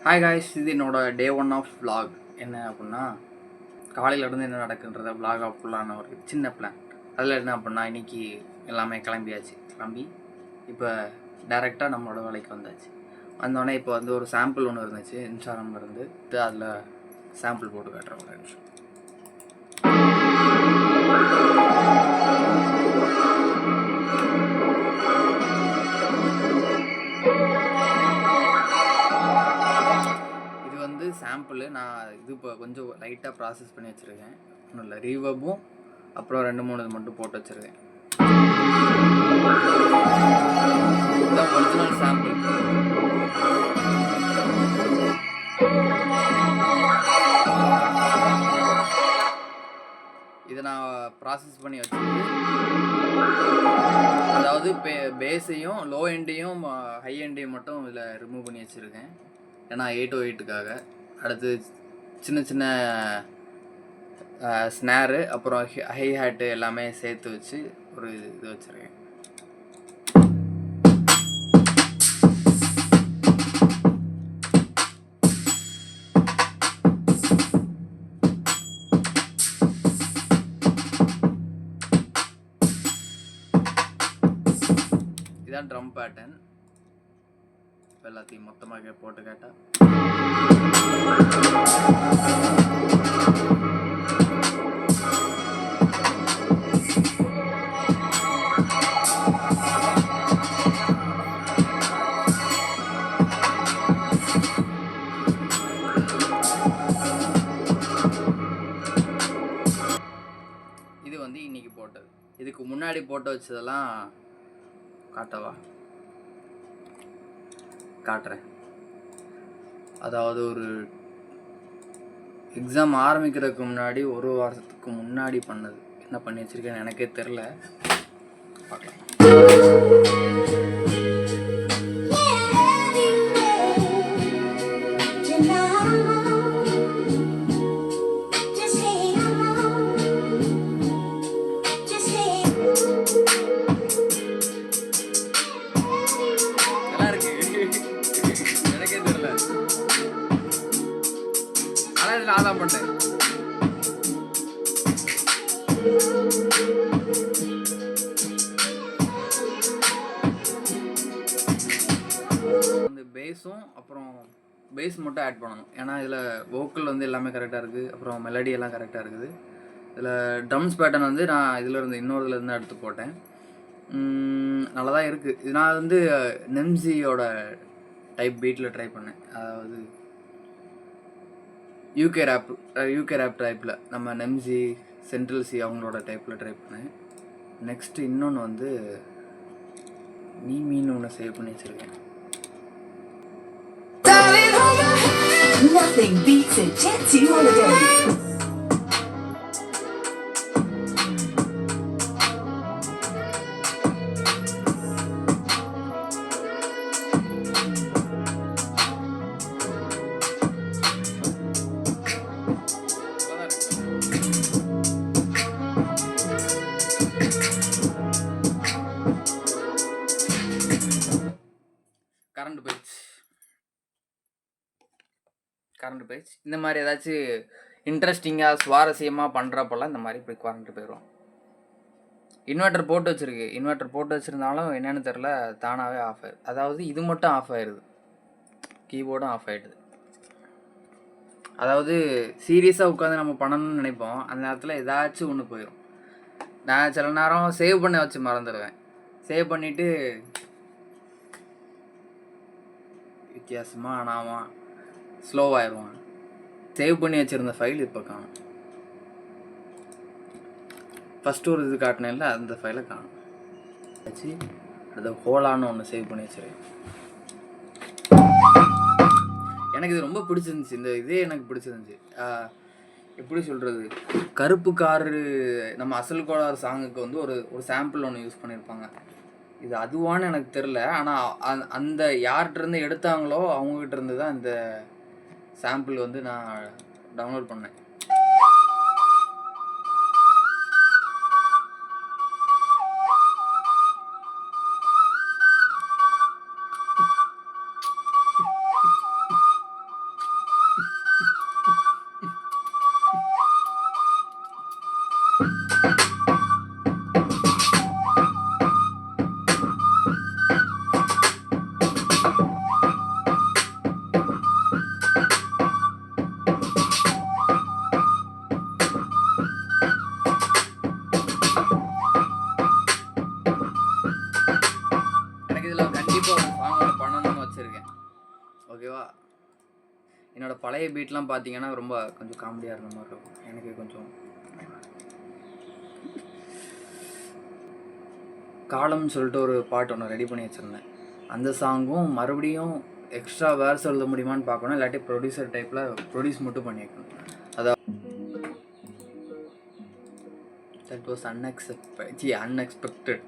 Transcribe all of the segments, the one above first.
Hi guys, இது என்னோட டே 1 of vlog. என்ன அப்படின்னா, காலையிலேருந்து என்ன நடக்குன்றத vlog ஃபுல்லான ஒரு சின்ன பிளான். அதில் என்ன அப்படின்னா, இன்றைக்கி எல்லாமே கிளம்பியாச்சு. கிளம்பி இப்போ டேரெக்டாக நம்மளோட வேலைக்கு வந்தாச்சு. வந்தோடனே இப்போ வந்து ஒரு சாம்பிள் ஒன்று இருந்துச்சு இன்ஸ்டாகிராமில் இருந்து. அதில் சாம்பிள் போட்டு காட்டுறேன் ஒரு நிமிஷம். சாம்பிள் நான் இது இப்போ கொஞ்சம் லைட்டாக ப்ராசஸ் பண்ணி வச்சுருக்கேன். ஒன்றும் இல்லை, ரீவர்பும் அப்புறம் 2-3 இது மட்டும் போட்டு வச்சுருக்கேன். இதுதான் ஒரிஜினல் சாம்பிள். இதை நான் ப்ராசஸ் பண்ணி வச்சுருக்கேன். அதாவது பேஸையும் லோ எண்டையும் ஹை எண்டையும் மட்டும் இதில் ரிமூவ் பண்ணி வச்சுருக்கேன். ஏன்னா 808க்காக. அடுத்து சின்ன சின்ன ஸ்னேரு அப்புறம் ஹை ஹேட்டு எல்லாமே சேர்த்து வச்சு ஒரு இது வச்சுருக்கேன். இதான் ட்ரம் பேட்டர்ன். எல்லாத்தையும் மொத்தமாக போட்டு கேட்டால் இது வந்து இன்னைக்கு போட்டது. இதுக்கு முன்னாடி போட்டு வச்சதெல்லாம் காட்டவா? காட்டுறேன். அதாவது ஒரு எக்ஸாம் ஆரம்பிக்கிறதுக்கு முன்னாடி ஒரு வாரத்துக்கு முன்னாடி பண்ணது. என்ன பண்ணி வச்சிருக்கேன்னு எனக்கே தெரில. பார்க்கலாம். நான் தான் பண்ணேன். அந்த பேஸும் அப்புறம் பேஸ் மட்டும் ஆட் பண்ணணும். ஏன்னா இதில் வோக்கல் வந்து எல்லாமே கரெக்டாக இருக்குது. அப்புறம் மெலடி எல்லாம் கரெக்டாக இருக்குது. இதில் ட்ரம்ஸ் பேட்டர்ன் வந்து நான் இதில் இருந்து இன்னொருதுலேருந்து எடுத்து போட்டேன். நல்லா தான் இருக்குது. இது நான் வந்து நெம்சியோட டைப் பீட்டில் ட்ரை பண்ணேன். அதாவது யூகே ரேப் டைப்பில் நம்ம நெம்சி சென்ட்ரல் சி அவங்களோட டைப்பில் ட்ரை பண்ணேன். நெக்ஸ்ட்டு இன்னொன்று வந்து மீன் ஒன்று சேவ் பண்ணி வச்சுருக்கேன். Nothing beats a Jet2 holiday. Current போயிடுச்சு. இந்த மாதிரி ஏதாச்சும் இன்ட்ரெஸ்டிங்காக சுவாரஸ்யமாக பண்ணுறப்பெல்லாம் இந்த மாதிரி போய் கரண்ட் போயிடும். இன்வெர்ட்டர் போட்டு வச்சுருக்கு. இன்வெர்ட்டர் போட்டு வச்சுருந்தாலும் என்னென்னு தெரில, தானாகவே ஆஃப் ஆயிடுது. அதாவது இது மட்டும் ஆஃப் ஆயிடுது, கீபோர்டும் ஆஃப் ஆகிடுது. அதாவது சீரியஸாக உட்காந்து நம்ம பண்ணணும்னு நினைப்போம், அந்த நேரத்தில் ஏதாச்சும் ஒன்று போயிடும். நான் சில நேரம் சேவ் பண்ண வச்சு மறந்துடுவேன். சேவ் பண்ணிவிட்டு வித்தியாசமாக ஆனாமா ஸ்லோவாகிடுவான். சேவ் பண்ணி வச்சுருந்த ஃபைல் இப்போ காணும். ஃபஸ்ட்டு ஒரு இது காட்டினேன்ல, அந்த ஃபைலை காணும் வச்சு அது ஹோலான்னு ஒன்று சேவ் பண்ணி வச்சுருக்கேன். எனக்கு இது ரொம்ப பிடிச்சிருந்துச்சி. இந்த இதே எனக்கு பிடிச்சிருந்துச்சி. எப்படி சொல்கிறது, கருப்பு காரு நம்ம அசல் கோளாறு சாங்குக்கு வந்து ஒரு சாம்பிள் ஒன்று யூஸ் பண்ணியிருப்பாங்க. இது அதுவான்னு எனக்கு தெரில. ஆனால் அந்த யார்கிட்டருந்து எடுத்தாங்களோ அவங்ககிட்ட இருந்து தான் இந்த சாம்பிள் வந்து நான் டவுன்லோட் பண்ணேன். ஓகேவா? என்னோடய பழைய பீட்லாம் பார்த்தீங்கன்னா ரொம்ப கொஞ்சம் காமெடியாக இருந்த மாதிரி இருக்கும். எனக்கு கொஞ்சம் காலம்னு சொல்லிட்டு ஒரு பாட்டு ஒன்று ரெடி பண்ணி வச்சுருந்தேன். அந்த சாங்கும் மறுபடியும் எக்ஸ்ட்ரா வேர்ஸ் எழுத முடியுமான்னு பார்க்கணும், இல்லாட்டி ப்ரொடியூசர் டைப்பில் ப்ரொடியூஸ் மட்டும் பண்ணியிருக்கணும். அதான் தட் வாஸ் அன்எக்ஸ்பெக்டட்.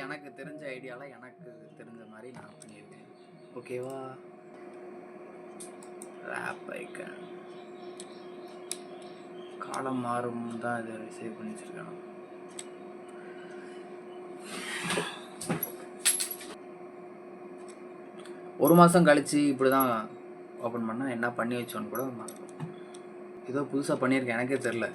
எனக்கு தெரிஞ்ச ஐடியாவில் எனக்கு தெரிஞ்ச மாதிரி நான் பண்ணியிருக்கேன். ஓகேவா? ரேப் ஐக்கன் காலம் மாறும் தான் இதை சேவ் பண்ணி வச்சுருக்கேன். ஒரு மாதம் கழித்து இப்படி தான் ஓப்பன் பண்ணால் என்ன பண்ணி வச்சோன்னு கூட ஏதோ புதுசாக பண்ணியிருக்கேன், எனக்கே தெரில.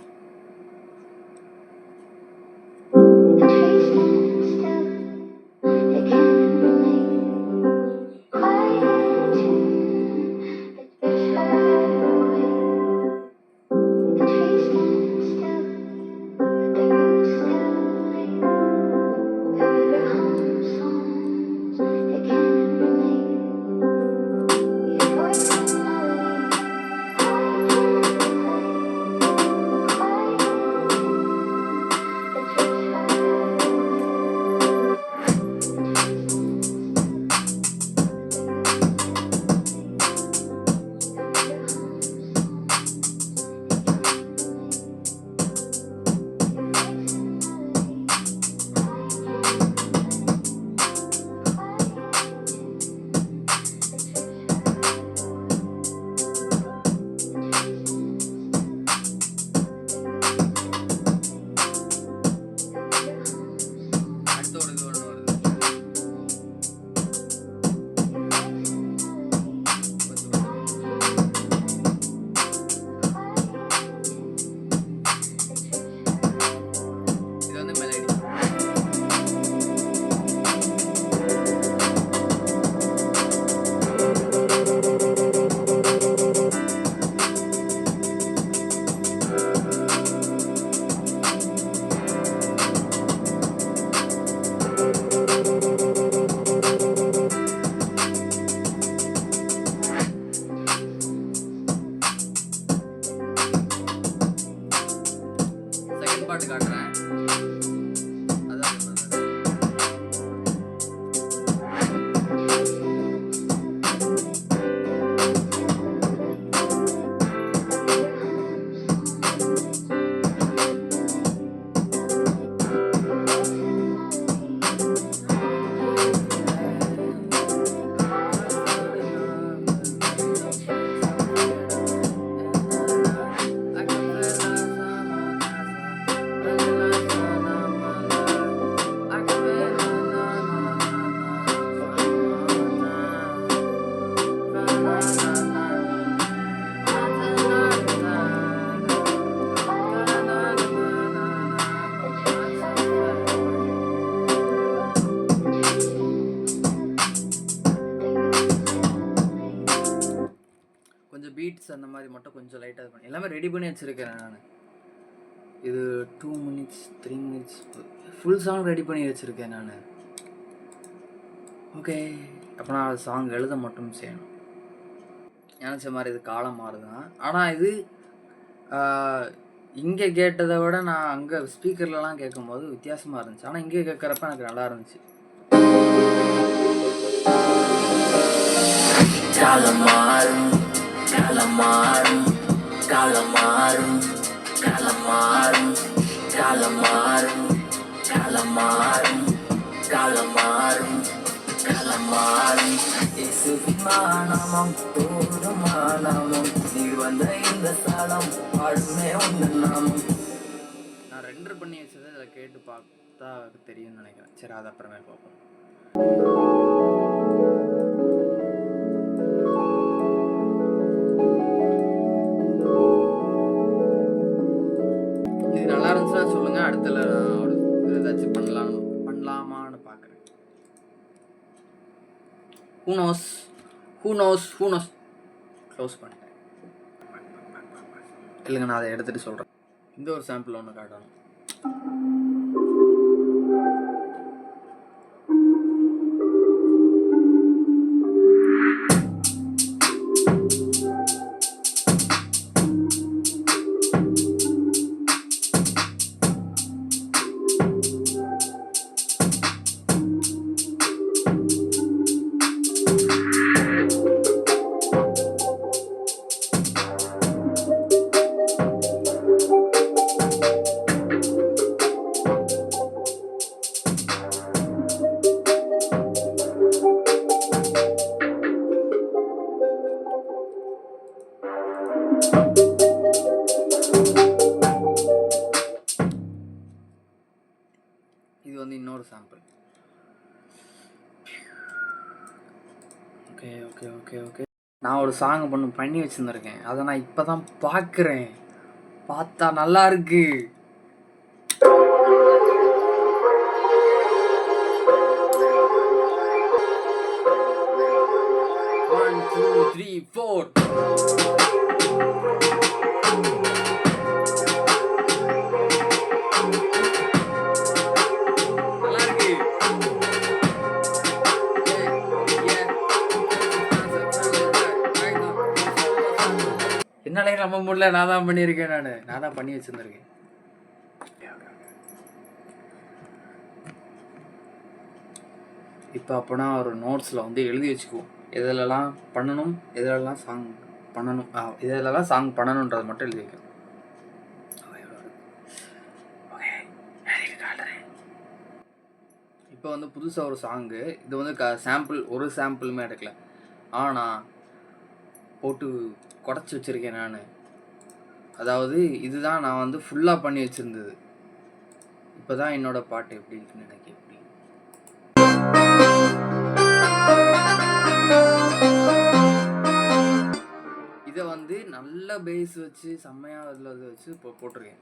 பாட்டு காட்டுறேன். கொஞ்சம் பீட்ஸ் அந்த மாதிரி மட்டும் கொஞ்சம் லைட்டாக பண்ணி எல்லாமே ரெடி பண்ணி வச்சுருக்கேன் நான். இது 2 minutes 3 minutes full song ready பண்ணி வச்சுருக்கேன் நான். ஓகே, அப்போ நான் சாங் எழுத மட்டும் செய்யணும். நினச்ச மாதிரி இது காலம் மாறுதான். ஆனால் இது இங்கே கேட்டதை விட நான் அங்கே ஸ்பீக்கர்லலாம் கேட்கும்போது வித்தியாசமாக இருந்துச்சு. ஆனால் இங்கே கேட்குறப்ப எனக்கு நல்லா இருந்துச்சு. காலமாறும் காலமாறும் காலமாறும் காலமாறும் காலமாறும் காலமாறும் காலமாறும் காலமாறும் இசுமானமும் தூரமானமும் நீ வந்த இந்த ஸ்தலம் பாடுமே உந்த நாமம். நான் ரெண்டர் பண்ணி வச்சதை அதில் கேட்டு பார்த்தா தெரியும்னு நினைக்கிறேன். சரி, அது அப்புறமே பார்ப்போம். இது நல்லா இருந்துச்சுன்னா சொல்லுங்க, அடுத்துல நான் ஏதாச்சும் பண்ணலாமான்னு பார்க்குறேன். Who knows க்ளோஸ் பண்ணிட்டேன். இல்லைங்க, நான் அதை எடுத்துகிட்டு சொல்கிறேன். இந்த ஒரு சாம்பிள் ஒன்று காட்டணும். இது வந்து இன்னொரு sample. Okay okay okay okay நான் ஒரு சாங் பண்ணி வச்சுருந்துருக்கேன். அதை நான் இப்போ தான் பார்க்குறேன். பார்த்தா நல்லா இருக்கு. One, two, three, four. என்னாலே நம்ப முடியல. நான் தான் பண்ணியிருக்கேன். நான் தான் பண்ணி வச்சுருந்துருக்கேன். இப்போ அப்போனா ஒரு நோட்ஸில் வந்து எழுதி வச்சுக்குவோம், எதிலெல்லாம் பண்ணணும், எதிலெல்லாம் சாங் பண்ணணும், இதெல்லாம் சாங் பண்ணணுன்றதை மட்டும் எழுதி வைக்கணும். இப்போ வந்து புதுசாக ஒரு சாங்கு, இது வந்து சாம்பிள், ஒரு சாம்பிளுமே எடுக்கல, ஆனால் போட்டு குடச்சி வச்சுருக்கேன் நான். அதாவது இதுதான் நான் வந்து ஃபுல்லாக பண்ணி வச்சுருந்தது. இப்போ தான் என்னோடய பாட்டு எப்படி இருக்குன்னு எனக்கு எப்படி இதை வந்து நல்ல பேஸ் வச்சு செம்மையாக அதில் வச்சு இப்போ போட்டிருக்கேன்.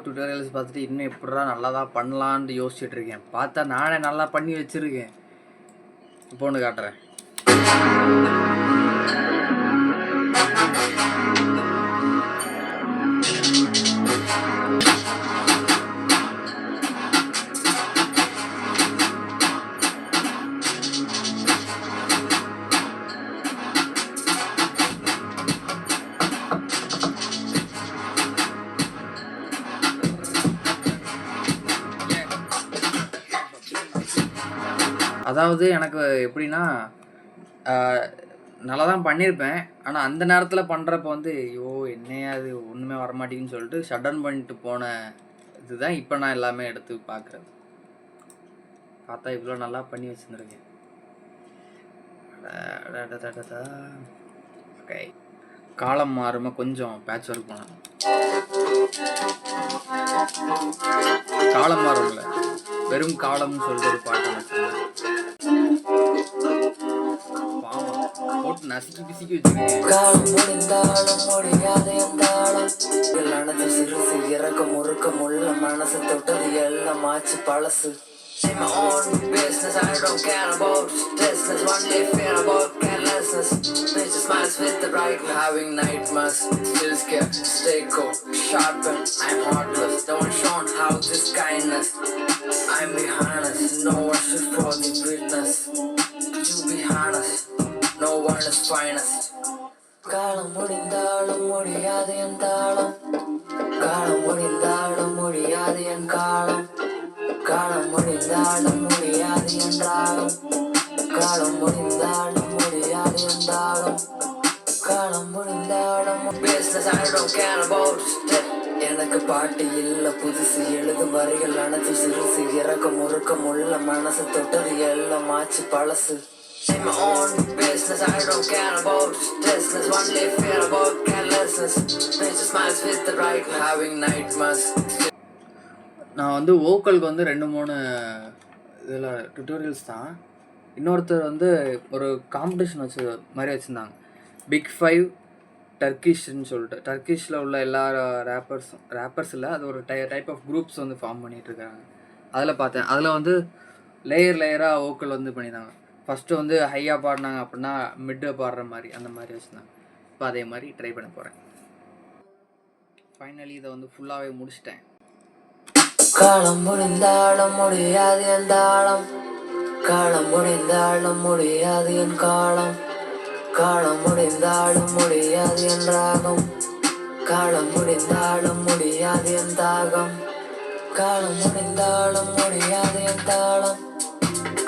டுட்டோரியல்ஸ் பார்த்துட்டு இன்னும் எப்படா நல்லா தான் பண்ணலான்னு யோசிச்சுட்டு இருக்கேன். பார்த்தா நானே நல்லா பண்ணி வச்சுருக்கேன். இப்போ ஒன்று காட்டுறேன். அதாவது எனக்கு எப்படின்னா, நல்லா தான் பண்ணியிருப்பேன். ஆனால் அந்த நேரத்தில் பண்ணுறப்ப வந்து ஐயோ என்னையா அது ஒன்றுமே வரமாட்டேங்குன்னு சொல்லிட்டு ஷட் டவுன் பண்ணிட்டு போன இதுதான் இப்போ நான் எல்லாமே எடுத்து பார்க்குறது. பார்த்தா இவ்வளோ நல்லா பண்ணி வச்சுருந்துருக்கேன். ஓகே, காலம் மாறுமா கொஞ்சம் பேட்ச் ஒர்க் பண்ணணும். காலம் மாறும்ல, வெறும் காலம்னு சொல்லிட்டு ஒரு பாட்டு வச்சுருந்தேன். பாவம் போட்டு போட்டு நசுக்கி பிசிக்கி வச்சுருக்கேன். காலம் முடிந்தாலும் முடியாது என்றாலும் அனைத்து சிறுசு இறக்க முறுக்க முள்ள மனசு தொட்டது எல்லாம் ஆச்சு பழசு. In my own business, I don't care about distance. One day fear about carelessness. Bitch smiles with the bright, having nightmares. Still scared, stay cool, sharpened. I'm heartless. No one shown how this kindness. I'm be honest, no one should for the witness. You be honest, no one is finest. காலம் முடிந்தாலும் முடியாது என்றாலும் காலம் முடிந்தாலும் முடியாது என் காலம். காலம் முடிந்தாலும் முடியாது என்றாலும் காலம் முடிந்தாலும் முடியாது என்றாலும் காலம் முடிந்தாலும் business I don't care about it. எனக்கு பாட்டு இல்ல புதுசு எழுதும் வரிகள் அனைத்து சிறுசு இறக்க முறுக்க முள்ள மனசு தொட்டது எல்லாம் ஆச்சு பழசு. In my own business, I don't care about distance. One day fear about carelessness. Bitch smiles with the bright, having nightmares. நான் வந்து வோக்கலுக்கு வந்து 2-3 இதில் டுட்டோரியல்ஸ் தான். இன்னொருத்தர் வந்து ஒரு காம்படிஷன் மாதிரி வச்சுருந்தாங்க. பிக் 5 டர்க்கிஷ்ன்னு சொல்லிட்டு டர்க்கிஷில் உள்ள எல்லா ரேப்பர்ஸ் இல்லை, அது ஒரு டைப் ஆஃப் குரூப்ஸ் வந்து ஃபார்ம் பண்ணிகிட்ருக்காங்க. அதில் பார்த்தேன். அதில் வந்து லேயராக வோக்கல் வந்து பண்ணியிருந்தாங்க. ஃபஸ்ட்டு வந்து ஹையாக பாடினாங்க, அப்படின்னா மிட்டை பாடுற மாதிரி அந்த மாதிரி வச்சுருந்தாங்க. இப்போ அதே மாதிரி ட்ரை பண்ண போகிறேன். ஃபைனலி இதை வந்து ஃபுல்லாகவே முடிச்சிட்டேன். காலம் முடிந்தாலும் முடியாது என்றாலும் காலம் முடிந்தாலும் முடியாது என் காலம். காலம் முடிந்தாலும் முடியாது என்றாகும் காலம் முடிந்தாலும் முடியாது என் தாகம். காலம் முடிந்தாலும் முடியாது என் தாளம்.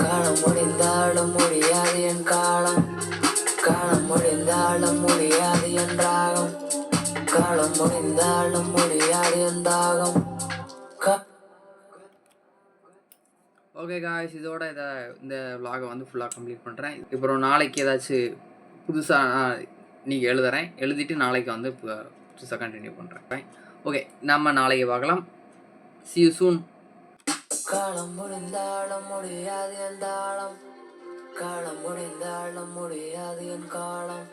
காலம் முடிந்தாலும் முடியாது என் காலம். காலம் முடிந்தாலும் முடியாது என் ராகம். காலம் முடிந்தாலும் முடியாது என் தாகம். ஓகே காய்ஸ், இதோட இந்த vlog-ஐ வந்து ஃபுல்லாக கம்ப்ளீட் பண்ணுறேன். அப்புறம் நாளைக்கு ஏதாச்சும் புதுசாக நீங்கள் எழுதிட்டு நாளைக்கு வந்து புதுசாக கண்டினியூ பண்ணுறேன். ஓகே, நம்ம நாளைக்கு பார்க்கலாம். See you soon. காலம் முடிந்தாலும் முடியாது என் தாளம். காலம் முடிந்தாலும் முடியாது என் காலம்.